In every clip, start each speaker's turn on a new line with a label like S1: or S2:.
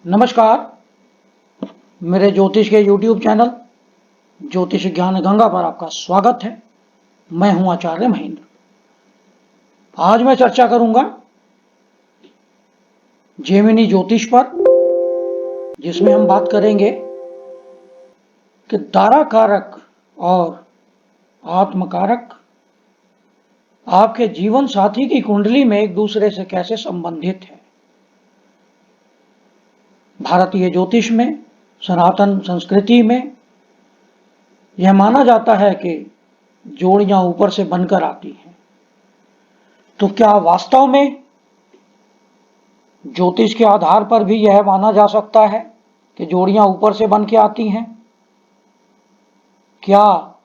S1: नमस्कार। मेरे ज्योतिष के YouTube चैनल ज्योतिष ज्ञान गंगा पर आपका स्वागत है। मैं हूं आचार्य महेंद्र। आज मैं चर्चा करूंगा जेमिनी ज्योतिष पर, जिसमें हम बात करेंगे कि तारा कारक और आत्मकारक आपके जीवन साथी की कुंडली में एक दूसरे से कैसे संबंधित है। भारतीय ज्योतिष में, सनातन संस्कृति में यह माना जाता है कि जोड़ियां ऊपर से बनकर आती हैं। तो क्या वास्तव में ज्योतिष के आधार पर भी यह माना जा सकता है कि जोड़ियां ऊपर से बन के आती हैं? क्या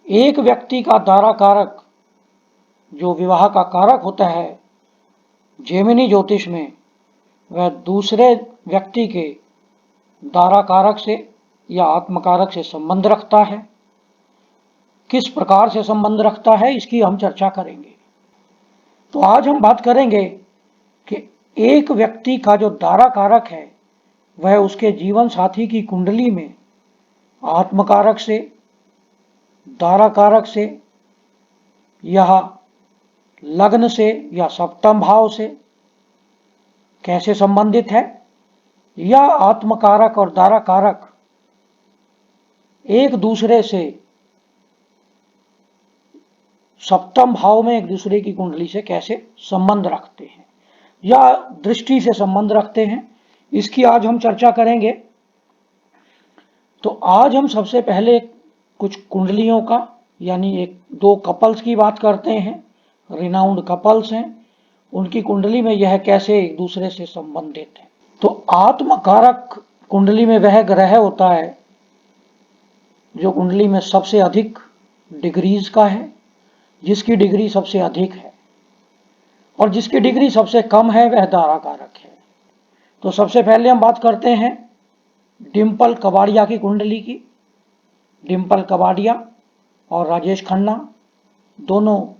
S1: एक व्यक्ति का तारा कारक जो विवाह का कारक होता है जेमिनी ज्योतिष में, वह दूसरे व्यक्ति के तारा कारक से या आत्मकारक से संबंध रखता है? किस प्रकार से संबंध रखता है, इसकी हम चर्चा करेंगे। तो आज हम बात करेंगे कि एक व्यक्ति का जो तारा कारक है वह उसके जीवन साथी की कुंडली में आत्मकारक से, तारा कारक से या लग्न से या सप्तम भाव से कैसे संबंधित है, या आत्मकारक और तारा कारक एक दूसरे से सप्तम भाव में एक दूसरे की कुंडली से कैसे संबंध रखते हैं या दृष्टि से संबंध रखते हैं, इसकी आज हम चर्चा करेंगे। तो आज हम सबसे पहले कुछ कुंडलियों का, यानी एक दो कपल्स की बात करते हैं। रिनाउंड कपल्स हैं, उनकी कुंडली में यह कैसे एक दूसरे से संबंधित है। तो आत्मकारक कुंडली में वह ग्रह होता है जो कुंडली में सबसे अधिक डिग्रीज का है, जिसकी डिग्री सबसे अधिक है, और जिसकी डिग्री सबसे कम है वह तारा कारक है। तो सबसे पहले हम बात करते हैं डिंपल कबाड़िया की कुंडली की। डिंपल कबाड़िया और राजेश खन्ना दोनों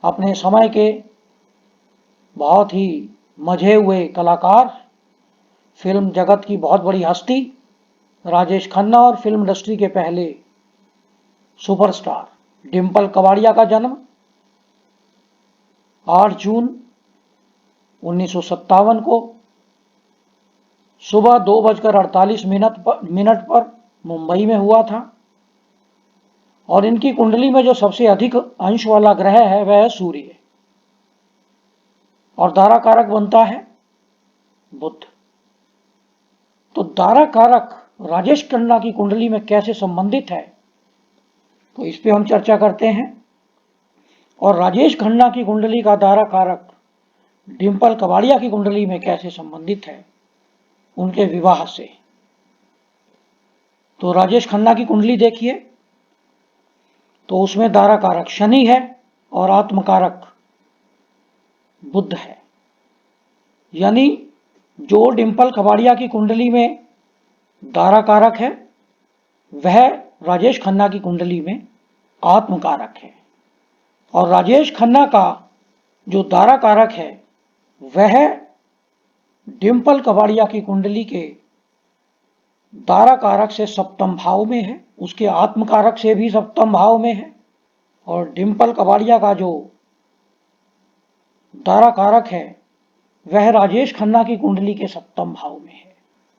S1: अपने समय के बहुत ही मजे हुए कलाकार, फिल्म जगत की बहुत बड़ी हस्ती राजेश खन्ना और फिल्म इंडस्ट्री के पहले सुपरस्टार डिंपल कबाड़िया का जन्म 8 जून 1957 को सुबह 2:48 पर मुंबई में हुआ था। और इनकी कुंडली में जो सबसे अधिक अंश वाला ग्रह है वह है सूर्य, और तारा कारक बनता है बुध। तो तारा कारक राजेश खन्ना की कुंडली में कैसे संबंधित है, तो इस पे हम चर्चा करते हैं। और राजेश खन्ना की कुंडली का तारा कारक डिंपल कबाड़िया की कुंडली में कैसे संबंधित है उनके विवाह से। तो राजेश खन्ना की कुंडली देखिए, तो उसमें तारा कारक शनि है और आत्मकारक बुध है। यानी जो डिंपल कबाड़िया की कुंडली में तारा कारक है वह राजेश खन्ना की कुंडली में आत्मकारक है, और राजेश खन्ना का जो तारा कारक है वह डिंपल कबाड़िया की कुंडली के तारा कारक से सप्तम भाव में है, उसके आत्मकारक से भी सप्तम भाव में है। और डिंपल कबाड़िया का जो तारा कारक है वह राजेश खन्ना की कुंडली के सप्तम भाव में है।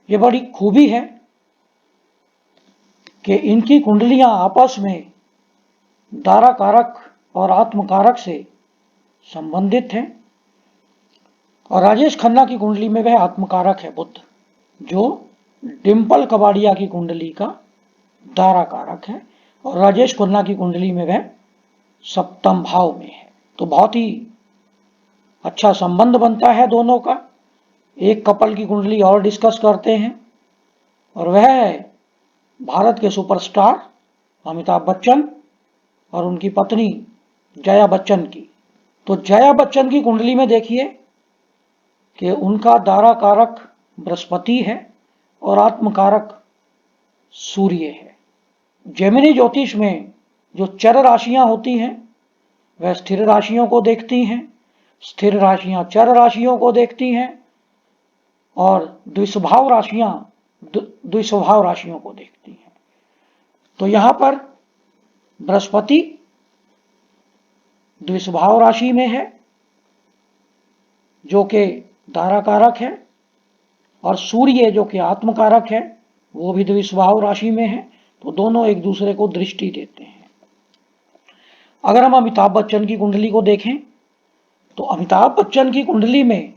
S1: यह बड़ी खूबी है कि इनकी कुंडलियां आपस में तारा कारक और आत्मकारक से संबंधित हैं। और राजेश खन्ना की कुंडली में वह आत्मकारक है बुध, जो डिंपल कबाड़िया की कुंडली का तारा कारक है, और राजेश खन्ना की कुंडली में वह सप्तम भाव में है। तो बहुत ही अच्छा संबंध बनता है दोनों का। एक कपल की कुंडली और डिस्कस करते हैं, और वह है भारत के सुपरस्टार अमिताभ बच्चन और उनकी पत्नी जया बच्चन की। तो जया बच्चन की कुंडली में देखिए कि उनका तारा कारक बृहस्पति है और आत्मकारक सूर्य है। जेमिनी ज्योतिष में जो चर राशियां होती हैं वह स्थिर राशियों को देखती हैं, स्थिर राशियां चर राशियों को देखती हैं, और द्विस्वभाव राशियों को देखती हैं। तो यहां पर बृहस्पति द्विस्वभाव राशि में है जो कि धाराकारक है, और सूर्य जो कि आत्मकारक है वो भी द्विस्वभाव राशि में है। तो दोनों एक दूसरे को दृष्टि देते हैं। अगर हम अमिताभ बच्चन की कुंडली को देखें तो अमिताभ बच्चन की कुंडली में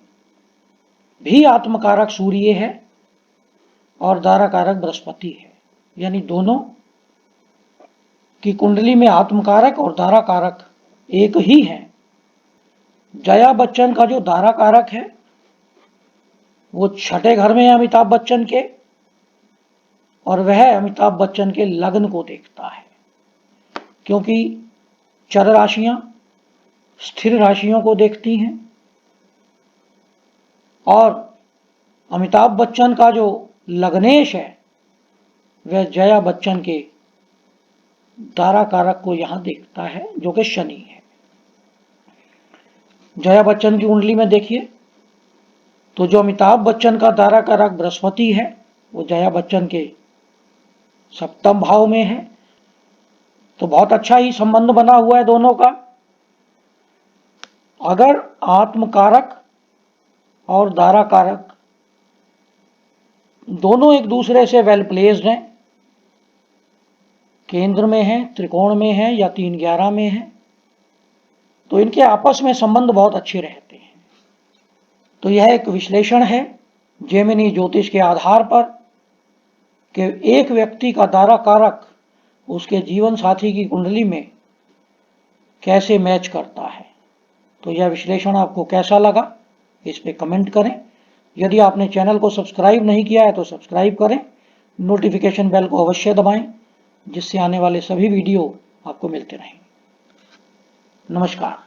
S1: भी आत्मकारक सूर्य है और धाराकारक बृहस्पति है, यानी दोनों की कुंडली में आत्मकारक और धाराकारक एक ही है। जया बच्चन का जो धाराकारक है वो छठे घर में है अमिताभ बच्चन के, और वह अमिताभ बच्चन के लग्न को देखता है, क्योंकि चर राशियां स्थिर राशियों को देखती हैं। और अमिताभ बच्चन का जो लग्नेश है वह जया बच्चन के धाराकारक को यहां देखता है जो कि शनि है। जया बच्चन की कुंडली में देखिए तो जो अमिताभ बच्चन का धाराकारक बृहस्पति है वो जया बच्चन के सप्तम भाव में है। तो बहुत अच्छा ही संबंध बना हुआ है दोनों का। अगर आत्मकारक और धाराकारक दोनों एक दूसरे से वेल प्लेस्ड हैं, केंद्र में है, त्रिकोण में है या 3-11 में है, तो इनके आपस में संबंध बहुत अच्छे रहते हैं। तो यह एक विश्लेषण है जेमिनी ज्योतिष के आधार पर कि एक व्यक्ति का धाराकारक उसके जीवन साथी की कुंडली में कैसे मैच करता है। तो यह विश्लेषण आपको कैसा लगा इस पे कमेंट करें। यदि आपने चैनल को सब्सक्राइब नहीं किया है तो सब्सक्राइब करें, नोटिफिकेशन बेल को अवश्य दबाएं जिससे आने वाले सभी वीडियो आपको मिलते रहें। नमस्कार।